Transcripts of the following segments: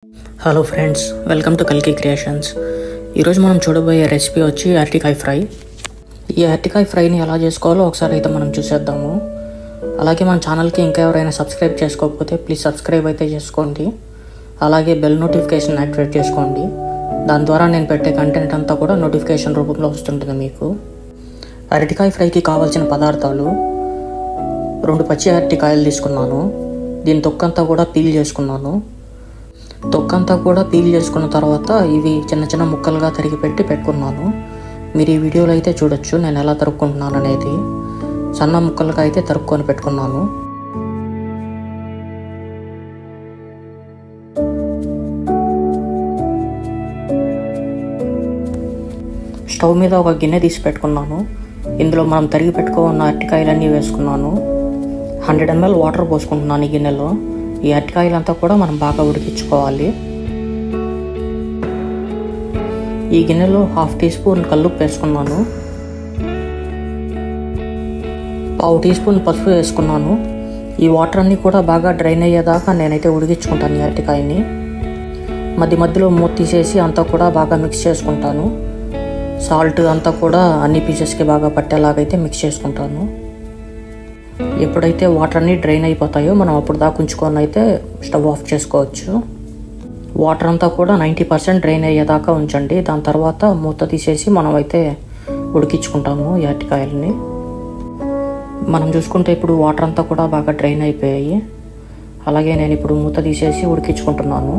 Hello friends, welcome to కల్కి creations. ఈరోజు మనం చూడబోయే రెసిపీ వచ్చి అరటికాయ ఫ్రై. ఈ అరటికాయ ఫ్రైని ఎలా చేసుకోవాలో ఒకసారి అయితే మనం చూసేద్దాము. అలాగే మన ఛానల్కి ఇంకా ఎవరైనా సబ్స్క్రైబ్ చేసుకోకపోతే ప్లీజ్ సబ్స్క్రైబ్ అయితే చేసుకోండి. అలాగే బెల్ నోటిఫికేషన్ యాక్టివేట్ చేసుకోండి. దాని ద్వారా నేను పెట్టే కంటెంట్ అంతా కూడా నోటిఫికేషన్ రూపంలో వస్తుంటుంది మీకు. అరటికాయ ఫ్రైకి కావాల్సిన పదార్థాలు: 2 పచ్చి అరటికాయలు తీసుకున్నాను. దీని తొక్కంతా కూడా పీల్ చేసుకున్నాను. తొక్కంతా కూడా పీల్ చేసుకున్న తర్వాత ఇవి చిన్న చిన్న ముక్కలుగా తరిగి పెట్టుకున్నాను. మీరు ఈ వీడియోలో అయితే చూడొచ్చు నేను ఎలా తరుక్కుంటున్నాను అనేది. సన్న ముక్కలుగా అయితే తరుక్కొని పెట్టుకున్నాను. స్టవ్ మీద ఒక గిన్నె తీసి పెట్టుకున్నాను. ఇందులో మనం తరిగి పెట్టుకున్న అరటికాయలన్నీ వేసుకున్నాను. 100 ml వాటర్ పోసుకుంటున్నాను ఈ గిన్నెలో. ఈ అరటికాయలంతా కూడా మనం బాగా ఉడికించుకోవాలి. ఈ గిన్నెలో 1/2 టీ స్పూన్ కల్లుప్పు వేసుకున్నాను. 1/2 టీ స్పూన్ పసుపు వేసుకున్నాను. ఈ వాటర్ అన్నీ కూడా బాగా డ్రైన్ అయ్యేదాకా నేనైతే ఉడికించుకుంటాను ఈ అరటికాయని. మధ్యలో మూత తీసేసి అంతా కూడా బాగా మిక్స్ చేసుకుంటాను. సాల్ట్ అంతా కూడా అన్ని పీసెస్కి బాగా పట్టేలాగైతే మిక్స్ చేసుకుంటాను. ఎప్పుడైతే వాటర్ అన్నీ డ్రైన్ అయిపోతాయో మనం అప్పుడు దాకా ఉంచుకొని అయితే స్టవ్ ఆఫ్ చేసుకోవచ్చు. వాటర్ అంతా కూడా 90% డ్రైన్ అయ్యేదాకా ఉంచండి. దాని తర్వాత మూత తీసేసి మనం అయితే ఉడికించుకుంటాము ఈ అరటికాయలని. మనం చూసుకుంటే ఇప్పుడు వాటర్ అంతా కూడా బాగా డ్రైన్ అయిపోయాయి. అలాగే నేను ఇప్పుడు మూత తీసేసి ఉడికించుకుంటున్నాను.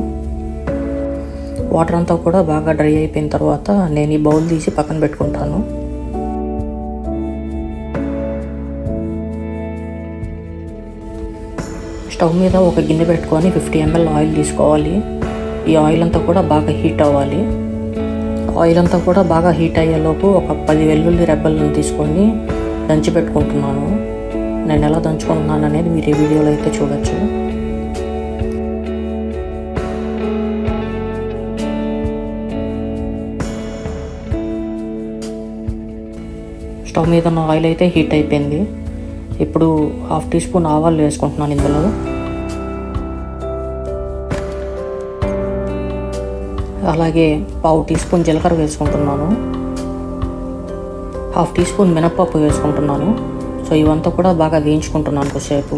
వాటర్ అంతా కూడా బాగా డ్రై అయిపోయిన తర్వాత నేను ఈ బౌల్ తీసి పక్కన పెట్టుకుంటాను. స్టవ్ మీద ఒక గిన్నె పెట్టుకొని 50 ml ఆయిల్ తీసుకోవాలి. ఈ ఆయిల్ అంతా కూడా బాగా హీట్ అవ్వాలి. ఆయిల్ అంతా కూడా బాగా హీట్ అయ్యేలోపు ఒక 10 వెల్లుల్లి రెబ్బలను తీసుకొని దంచి పెట్టుకుంటున్నాను. నేను ఎలా దంచుకుంటున్నాను అనేది మీరు ఈ వీడియోలో అయితే చూడొచ్చు. స్టవ్ మీద ఉన్న ఆయిల్ అయితే హీట్ అయిపోయింది. ఇప్పుడు 1/2 టీ స్పూన్ ఆవాలు వేసుకుంటున్నాను ఇందులో. అలాగే 1/2 టీ స్పూన్ జీలకర్ర వేసుకుంటున్నాను. 1/2 టీ స్పూన్ మినప్పప్పు వేసుకుంటున్నాను. సో ఇవంతా కూడా బాగా వేయించుకుంటున్నాను కొద్దిసేపు.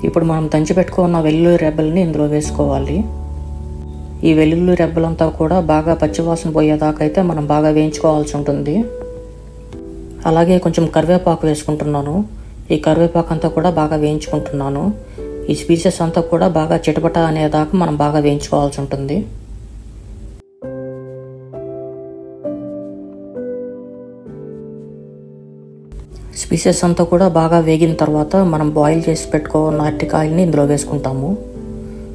ఇప్పుడు మనం దంచి పెట్టుకున్న వెల్లుల్లి రెబ్బల్ని ఇందులో వేసుకోవాలి. ఈ వెల్లుల్లి రెబ్బలంతా కూడా బాగా పచ్చివాసన పోయేదాకా అయితే మనం బాగా వేయించుకోవాల్సి ఉంటుంది. అలాగే కొంచెం కరివేపాకు వేసుకుంటున్నాను. ఈ కరివేపాకు అంతా కూడా బాగా వేయించుకుంటున్నాను. ఈ స్పీసెస్ అంతా కూడా బాగా చిటపట అనేదాకా మనం బాగా వేయించుకోవాల్సి ఉంటుంది. స్పీసెస్ అంతా కూడా బాగా వేగిన తర్వాత మనం బాయిల్ చేసి పెట్టుకున్న అరటికాయలని ఇందులో వేసుకుంటాము.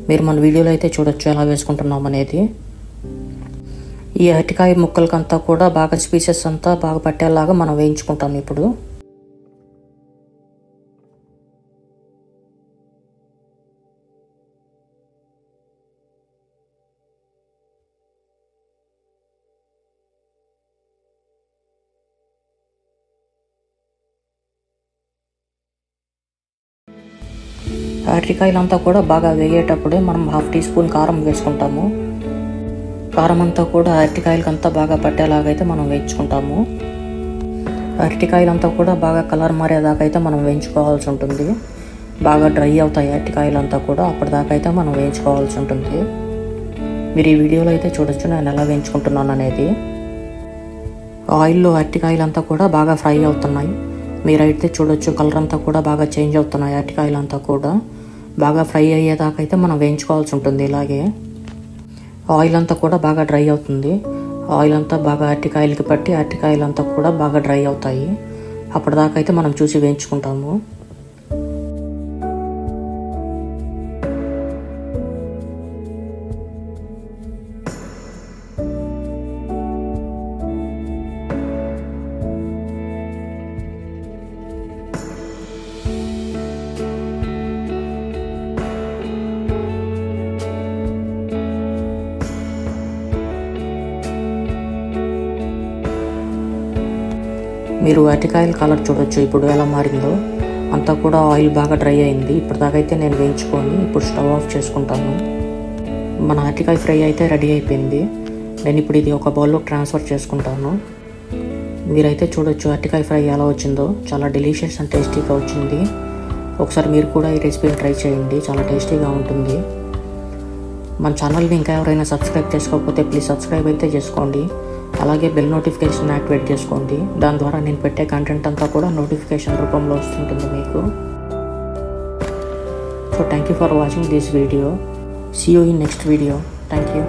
మీరు మన వీడియోలో అయితే చూడొచ్చు ఎలా వేసుకుంటున్నాం అనేది. ఈ అరటికాయ ముక్కలకంతా కూడా బాగా స్పీసెస్ అంతా బాగా పట్టేలాగా మనం వేయించుకుంటాం. ఇప్పుడు అరటికాయలంతా కూడా బాగా వేగేటప్పుడే మనం 1/2 టీ స్పూన్ కారం వేసుకుంటాము. కారం అంతా కూడా అరటికాయలకంతా బాగా పట్టేలాగైతే మనం వేయించుకుంటాము. అరటికాయలంతా కూడా బాగా కలర్ మారేదాకా అయితే మనం వేయించుకోవాల్సి ఉంటుంది. బాగా డ్రై అవుతాయి అరటికాయలంతా కూడా, అప్పటిదాకా అయితే మనం వేయించుకోవాల్సి ఉంటుంది. మీరు ఈ వీడియోలో అయితే చూడొచ్చు నేను ఎలా వేయించుకుంటున్నాను అనేది. ఆయిల్లో అరటికాయలంతా కూడా బాగా ఫ్రై అవుతున్నాయి. మీరైతే చూడొచ్చు కలర్ అంతా కూడా బాగా చేంజ్ అవుతున్నాయి. అరటికాయలంతా కూడా బాగా ఫ్రై అయ్యేదాకా అయితే మనం వేయించుకోవాల్సి ఉంటుంది. ఇలాగే ఆయిల్ అంతా కూడా బాగా డ్రై అవుతుంది. ఆయిల్ అంతా బాగా అరటికాయలకి పట్టి అరటికాయలంతా కూడా బాగా డ్రై అవుతాయి. అప్పటిదాకా అయితే మనం చూసి వేయించుకుంటాము. మీరు అరటికాయల కలర్ చూడొచ్చు ఇప్పుడు ఎలా మారిందో. అంతా కూడా ఆయిల్ బాగా డ్రై అయింది. ఇప్పటిదాకైతే నేను వేయించుకొని ఇప్పుడు స్టవ్ ఆఫ్ చేసుకుంటాను. మన అరటికాయ ఫ్రై అయితే రెడీ అయిపోయింది. నేను ఇప్పుడు ఇది ఒక బౌల్లోకి ట్రాన్స్ఫర్ చేసుకుంటాను. మీరైతే చూడొచ్చు అరటికాయ ఫ్రై ఎలా వచ్చిందో. చాలా డెలిషియస్ అండ్ టేస్టీగా వచ్చింది. ఒకసారి మీరు కూడా ఈ రెసిపీని ట్రై చేయండి, చాలా టేస్టీగా ఉంటుంది. మన ఛానల్ని ఇంకా ఎవరైనా సబ్స్క్రైబ్ చేసుకోకపోతే ప్లీజ్ సబ్స్క్రైబ్ అయితే చేసుకోండి. అలాగే బెల్ నోటిఫికేషన్ యాక్టివేట్ చేసుకోండి. దాని ద్వారా నేను పెట్టే కంటెంట్ అంతా కూడా నోటిఫికేషన్ రూపంలో వస్తుంటుంది మీకు. So thank you for watching this video. See you in next video. Thank you.